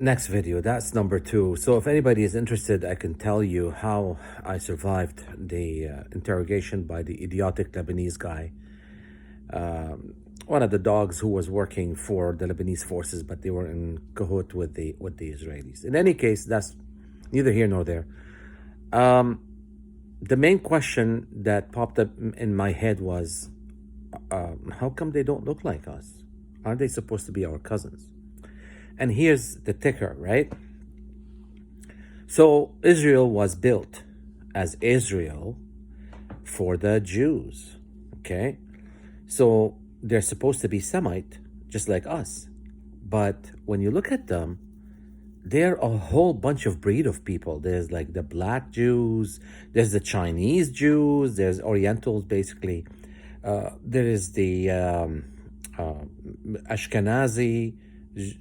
next video, that's number 2. So if anybody is interested, I can tell you how I survived the interrogation by the idiotic Lebanese guy, one of the dogs who was working for the Lebanese forces, but they were in cahoot with the Israelis. In any case, that's neither here nor there. The main question that popped up in my head was, how come they don't look like us? Aren't they supposed to be our cousins? And here's the ticker, right? So Israel was built as Israel for the Jews, okay? So they're supposed to be Semite, just like us. But when you look at them, they're a whole bunch of breed of people. There's like the black Jews, there's the Chinese Jews, there's Orientals, basically. There is the Ashkenazi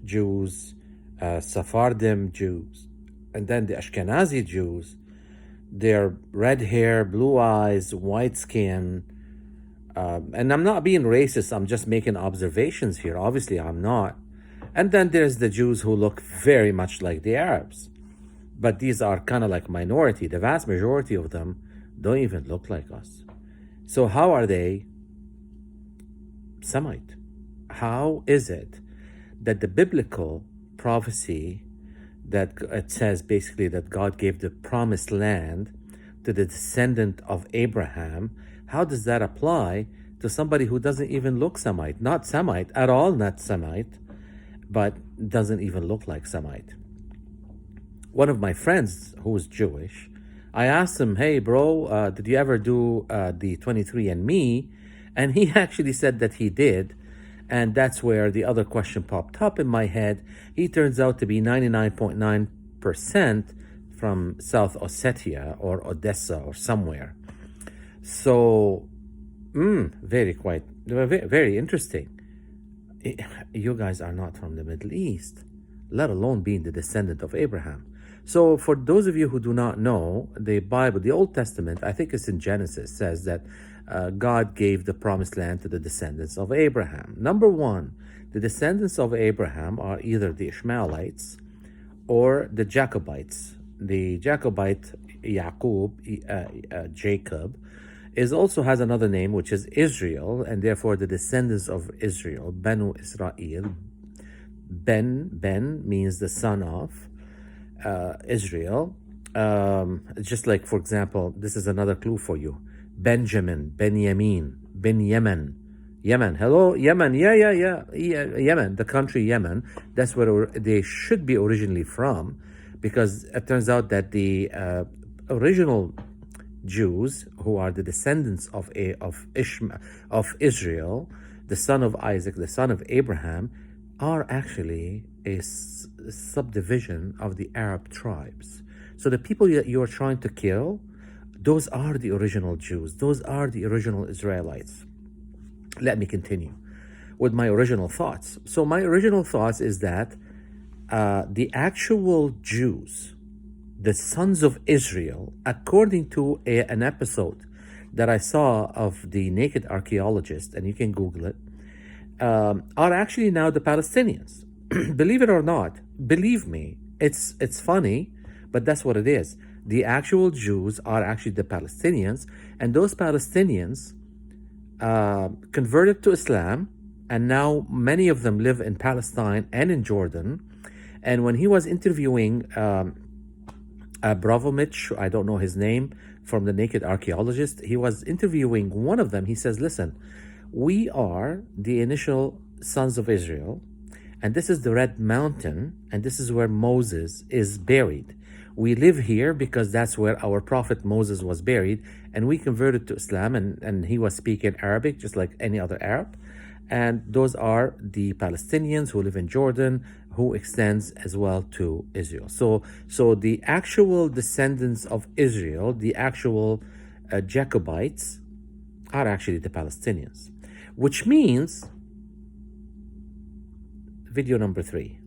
Jews, Sephardim Jews. And then the Ashkenazi Jews, they're red hair, blue eyes, white skin. And I'm not being racist, I'm just making observations here. Obviously, I'm not. And then there's the Jews who look very much like the Arabs. But these are kind of like minority. The vast majority of them don't even look like us. So how are they Semite? How is it that the biblical prophecy that it says basically that God gave the promised land to the descendant of Abraham, how does that apply to somebody who doesn't even look Semite? Not Semite at all, not Semite, but doesn't even look like Semite. One of my friends who is Jewish, I asked him, hey bro, did you ever do the 23andMe? And he actually said that he did. And that's where the other question popped up in my head. He turns out to be 99.9% from South Ossetia or Odessa or somewhere. So, very interesting. You guys are not from the Middle East, let alone being the descendant of Abraham. So for those of you who do not know, the Bible, the Old Testament, I think it's in Genesis, says that God gave the promised land to the descendants of Abraham. Number one, the descendants of Abraham are either the Ishmaelites or the Jacobites. The Jacobite Jacob also has another name, which is Israel, and therefore the descendants of Israel, Benu Israel. Ben means the son of Israel. Just like, for example, this is another clue for you. Benjamin, Yemen. Hello, Yemen. Yeah. Yemen, the country Yemen. That's where they should be originally from, because it turns out that the original Jews, who are the descendants of Israel, the son of Isaac, the son of Abraham, are actually a subdivision of the Arab tribes. So the people that you are trying to kill, those are the original Jews. Those are the original Israelites. Let me continue with my original thoughts. So my original thoughts is that the actual Jews, the sons of Israel, according to an episode that I saw of the Naked Archaeologist, and you can Google it, are actually now the Palestinians. Believe it or not, believe me, it's funny, but that's what it is. The actual Jews are actually the Palestinians, and those Palestinians converted to Islam, and now many of them live in Palestine and in Jordan. And when he was interviewing Abrovovich, I don't know his name, from the Naked Archaeologist, he was interviewing one of them. He says, listen, we are the initial sons of Israel, and this is the Red Mountain, and this is where Moses is buried. We live here because that's where our prophet Moses was buried, and we converted to Islam, and he was speaking Arabic just like any other Arab. And those are the Palestinians who live in Jordan, who extends as well to Israel. So the actual descendants of Israel, the actual Jacobites, are actually the Palestinians, which means video number 3.